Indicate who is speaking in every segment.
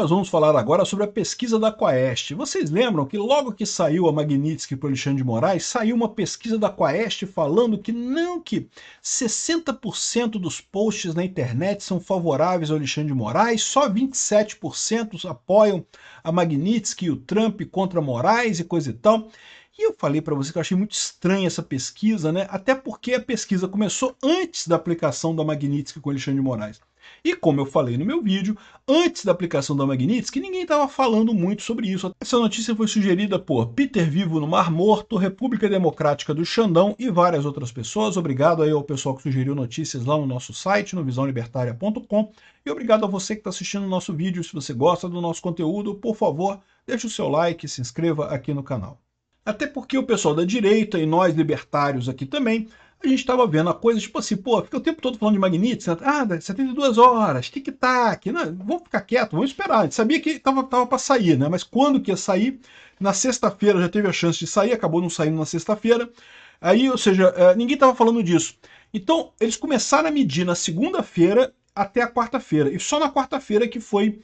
Speaker 1: Nós vamos falar agora sobre a pesquisa da Quaest. Vocês lembram que logo que saiu a Magnitsky para o Alexandre de Moraes, saiu uma pesquisa da Quaest falando que não, que 60% dos posts na internet são favoráveis ao Alexandre de Moraes, só 27% apoiam a Magnitsky e o Trump contra Moraes e coisa e tal. E eu falei para você que eu achei muito estranha essa pesquisa, né? Até porque a pesquisa começou antes da aplicação da Magnitsky com o Alexandre de Moraes. E como eu falei no meu vídeo, antes da aplicação da Magnitsky, ninguém estava falando muito sobre isso. Essa notícia foi sugerida por Peter Vivo no Mar Morto, República Democrática do Xandão e várias outras pessoas. Obrigado aí ao pessoal que sugeriu notícias lá no nosso site, no visãolibertaria.com. E obrigado a você que está assistindo o nosso vídeo. Se você gosta do nosso conteúdo, por favor, deixe o seu like e se inscreva aqui no canal. Até porque o pessoal da direita e nós libertários aqui também, a gente estava vendo a coisa tipo assim, pô, fica o tempo todo falando de Magnitsky, 72 horas, tic-tac, vamos ficar quieto, vamos esperar. A gente sabia que tava para sair, né? Mas quando que ia sair? Na sexta-feira já teve a chance de sair, acabou não saindo na sexta-feira. Aí, ou seja, ninguém estava falando disso. Então, eles começaram a medir na segunda-feira até a quarta-feira. E só na quarta-feira que foi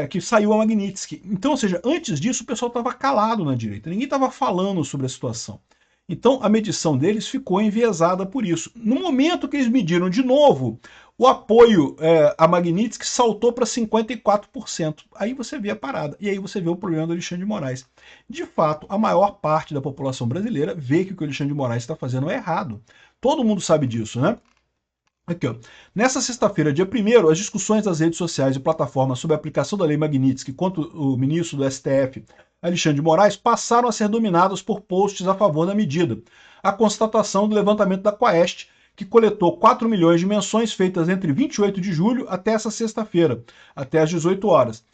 Speaker 1: que saiu a Magnitsky. Então, ou seja, antes disso o pessoal estava calado na direita, ninguém estava falando sobre a situação. Então a medição deles ficou enviesada por isso. No momento que eles mediram de novo, o apoio a Magnitsky saltou para 54%. Aí você vê a parada, e aí você vê o problema do Alexandre de Moraes. De fato, a maior parte da população brasileira vê que o que o Alexandre de Moraes está fazendo é errado. Todo mundo sabe disso, né? Aqui, ó. Nessa sexta-feira, dia 1º, as discussões das redes sociais e plataformas sobre a aplicação da lei Magnitsky contra o ministro do STF, Alexandre de Moraes, passaram a ser dominadas por posts a favor da medida. A constatação do levantamento da Quaest, que coletou 4 milhões de menções feitas entre 28 de julho até essa sexta-feira, até às 18 horas.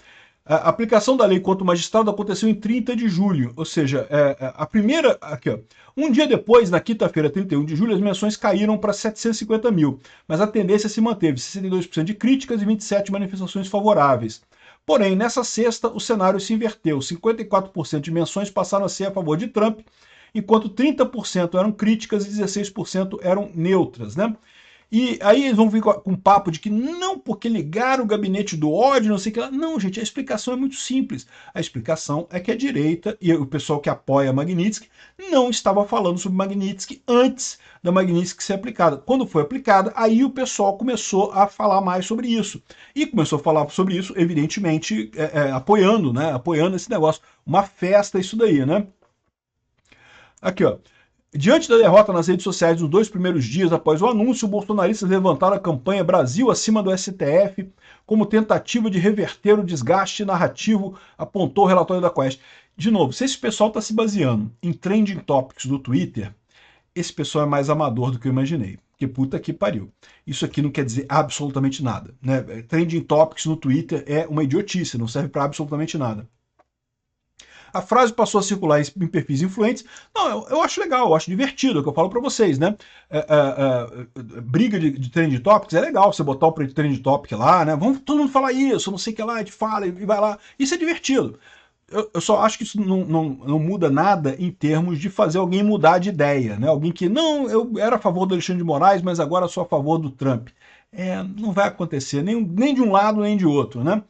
Speaker 1: A aplicação da lei contra o magistrado aconteceu em 30 de julho, ou seja, a primeira... Aqui, ó, um dia depois, na quinta-feira, 31 de julho, as menções caíram para 750 mil, mas a tendência se manteve, 62% de críticas e 27 manifestações favoráveis. Porém, nessa sexta, o cenário se inverteu, 54% de menções passaram a ser a favor de Trump, enquanto 30% eram críticas e 16% eram neutras, né? E aí eles vão vir com um papo de que não, porque ligaram o gabinete do ódio, não sei o que lá. Não, gente, a explicação é muito simples. A explicação é que a direita e o pessoal que apoia a Magnitsky não estava falando sobre Magnitsky antes da Magnitsky ser aplicada. Quando foi aplicada, aí o pessoal começou a falar mais sobre isso. E começou a falar sobre isso, evidentemente, apoiando, né? Apoiando esse negócio. Uma festa isso daí, né? Aqui, ó. Diante da derrota nas redes sociais nos 2 primeiros dias após o anúncio, bolsonaristas levantaram a campanha Brasil acima do STF como tentativa de reverter o desgaste narrativo, apontou o relatório da Quest. De novo, se esse pessoal está se baseando em trending topics do Twitter, esse pessoal é mais amador do que eu imaginei. Porque puta que pariu. Isso aqui não quer dizer absolutamente nada, né? Trending topics no Twitter é uma idiotice, não serve para absolutamente nada. A frase passou a circular em perfis influentes. Não, eu acho legal, eu acho divertido, é o que eu falo para vocês, né? Briga de trend topics é legal, você botar o trend topic lá, né? Vamos todo mundo falar isso, não sei o que lá, a gente fala e vai lá. Isso é divertido. Eu só acho que isso não muda nada em termos de fazer alguém mudar de ideia, né? Alguém que, não, eu era a favor do Alexandre de Moraes, mas agora sou a favor do Trump. Não vai acontecer, nem de um lado nem de outro, né?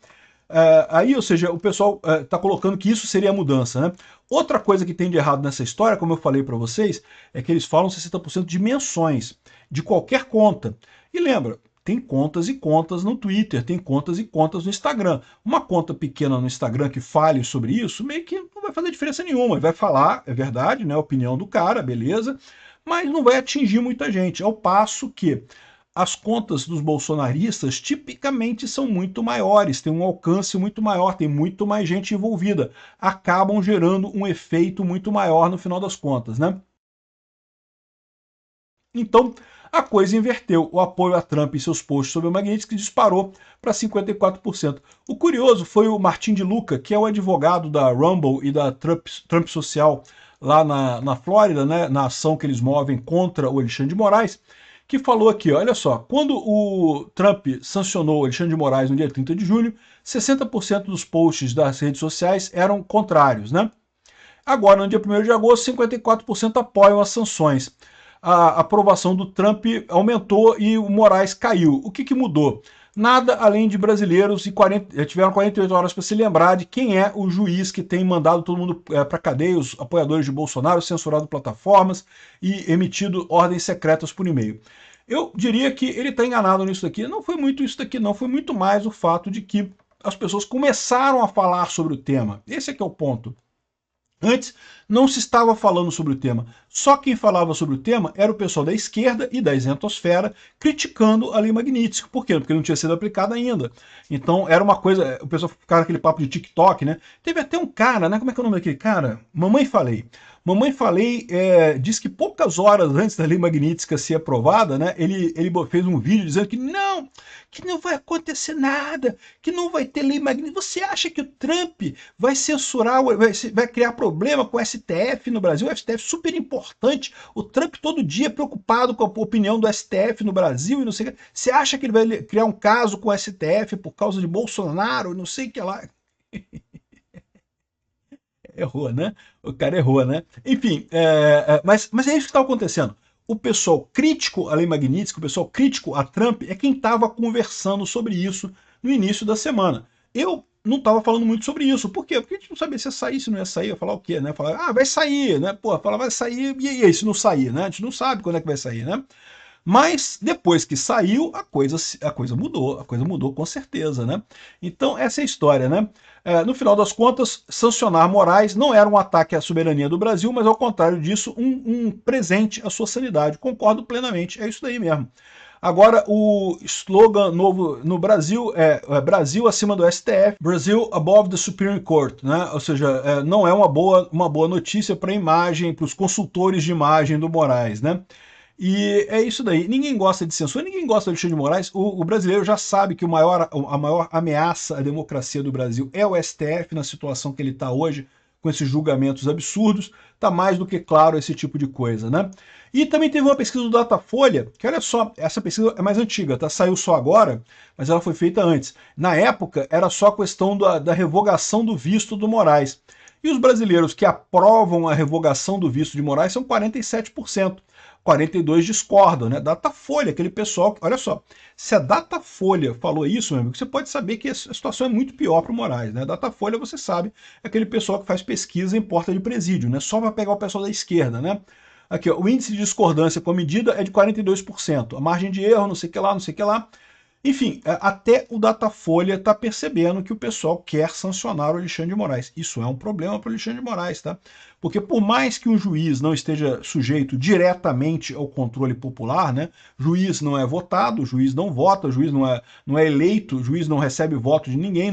Speaker 1: Aí, ou seja, o pessoal está colocando que isso seria a mudança, né? Outra coisa que tem de errado nessa história, como eu falei para vocês, é que eles falam 60% de menções de qualquer conta. E lembra, tem contas e contas no Twitter, tem contas e contas no Instagram. Uma conta pequena no Instagram que fale sobre isso, meio que não vai fazer diferença nenhuma. Ele vai falar, é verdade, né? A opinião do cara, beleza, mas não vai atingir muita gente. Ao passo que as contas dos bolsonaristas tipicamente são muito maiores, têm um alcance muito maior, tem muito mais gente envolvida, acabam gerando um efeito muito maior no final das contas, né? Então, a coisa inverteu. O apoio a Trump e seus posts sobre o Magnitsky disparou para 54%. O curioso foi o Martin de Luca, que é o advogado da Rumble e da Trump Social lá na Flórida, né, na ação que eles movem contra o Alexandre de Moraes, que falou aqui, olha só, quando o Trump sancionou o Alexandre de Moraes no dia 30 de julho, 60% dos posts das redes sociais eram contrários, né? Agora, no dia 1º de agosto, 54% apoiam as sanções. A aprovação do Trump aumentou e o Moraes caiu. O que mudou? Nada além de brasileiros e tiveram 48 horas para se lembrar de quem é o juiz que tem mandado todo mundo para cadeia, os apoiadores de Bolsonaro, censurado plataformas e emitido ordens secretas por e-mail. Eu diria que ele está enganado nisso daqui. Não foi muito isso daqui, não. Foi muito mais o fato de que as pessoas começaram a falar sobre o tema. Esse é que é o ponto. Antes, não se estava falando sobre o tema. Só quem falava sobre o tema era o pessoal da esquerda e da isentosfera criticando a lei Magnitsky. Por quê? Porque não tinha sido aplicada ainda. Então, era uma coisa... O pessoal ficava naquele papo de TikTok, né? Teve até um cara, né? Como é que é o nome daquele cara? Mamãe Falei. Mamãe Falei diz que poucas horas antes da lei Magnitsky ser aprovada, né, ele fez um vídeo dizendo que não vai acontecer nada, que não vai ter lei Magnitsky. Você acha que o Trump vai censurar, vai criar problema com o STF no Brasil? O STF é super importante, o Trump todo dia preocupado com a opinião do STF no Brasil e não sei o que. Você acha que ele vai criar um caso com o STF por causa de Bolsonaro e não sei o que lá? Errou, né? O cara errou, né? Enfim, mas é isso que está acontecendo. O pessoal crítico à lei Magnitsky, o pessoal crítico a Trump, é quem estava conversando sobre isso no início da semana. Eu não estava falando muito sobre isso. Por quê? Porque a gente não sabia se ia sair, se não ia sair. Eu ia falar o quê, né? Falar, vai sair, né? Pô, falar, vai sair, e aí, se não sair, né? A gente não sabe quando é que vai sair, né? Mas depois que saiu, a coisa mudou com certeza, né? Então essa é a história, né? No final das contas, sancionar Moraes não era um ataque à soberania do Brasil, mas ao contrário disso, um presente à sua sanidade. Concordo plenamente, é isso daí mesmo. Agora, o slogan novo no Brasil é Brasil acima do STF, Brasil above the Supreme Court, né? Ou seja, não é uma boa notícia para a imagem, para os consultores de imagem do Moraes, né? E é isso daí. Ninguém gosta de censura, ninguém gosta de Alexandre de Moraes. O brasileiro já sabe que a maior ameaça à democracia do Brasil é o STF, na situação que ele está hoje, com esses julgamentos absurdos. Está mais do que claro esse tipo de coisa, né? E também teve uma pesquisa do Datafolha, que olha só, essa pesquisa é mais antiga, tá? Saiu só agora, mas ela foi feita antes. Na época, era só a questão da revogação do visto do Moraes. E os brasileiros que aprovam a revogação do visto de Moraes são 47%. 42 discordam, né? Datafolha, aquele pessoal que, olha só, se a Datafolha falou isso, meu amigo, você pode saber que a situação é muito pior para o Moraes, né? Datafolha, você sabe, é aquele pessoal que faz pesquisa em porta de presídio, né? Só para pegar o pessoal da esquerda, né? Aqui, ó, o índice de discordância com a medida é de 42%. A margem de erro, não sei o que lá, não sei o que lá. Enfim, até o Datafolha está percebendo que o pessoal quer sancionar o Alexandre de Moraes. Isso é um problema para o Alexandre de Moraes, tá? Porque por mais que um juiz não esteja sujeito diretamente ao controle popular, né? Juiz não é votado, juiz não vota, juiz não é eleito, juiz não recebe voto de ninguém.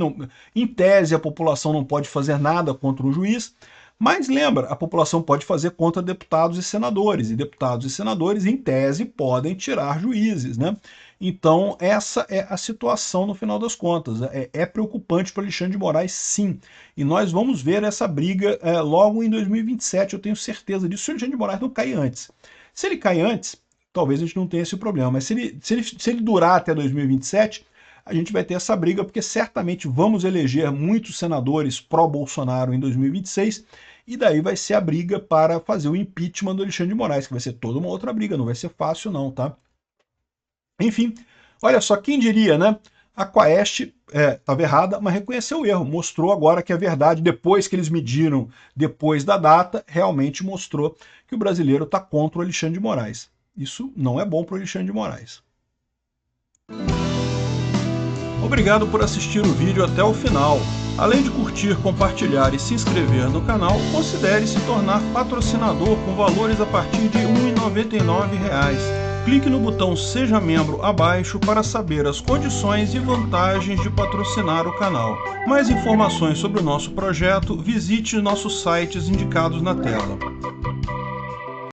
Speaker 1: Em tese, a população não pode fazer nada contra o juiz. Mas lembra, a população pode fazer contra deputados e deputados e senadores, em tese, podem tirar juízes, né? Então, essa é a situação no final das contas. É preocupante para Alexandre de Moraes, sim. E nós vamos ver essa briga logo em 2027, eu tenho certeza disso, se o Alexandre de Moraes não cair antes. Se ele cair antes, talvez a gente não tenha esse problema, mas se ele durar até 2027, a gente vai ter essa briga, porque certamente vamos eleger muitos senadores pró-Bolsonaro em 2026, e daí vai ser a briga para fazer o impeachment do Alexandre de Moraes, que vai ser toda uma outra briga, não vai ser fácil não, tá? Enfim, olha só, quem diria, né? A Quaest estava errada, mas reconheceu o erro, mostrou agora que a verdade, depois que eles mediram, depois da data, realmente mostrou que o brasileiro está contra o Alexandre de Moraes. Isso não é bom para o Alexandre de Moraes. Obrigado por assistir o vídeo até o final. Além de curtir, compartilhar e se inscrever no canal, considere se tornar patrocinador com valores a partir de R$ 1,99. Clique no botão Seja Membro abaixo para saber as condições e vantagens de patrocinar o canal. Mais informações sobre o nosso projeto, visite nossos sites indicados na tela.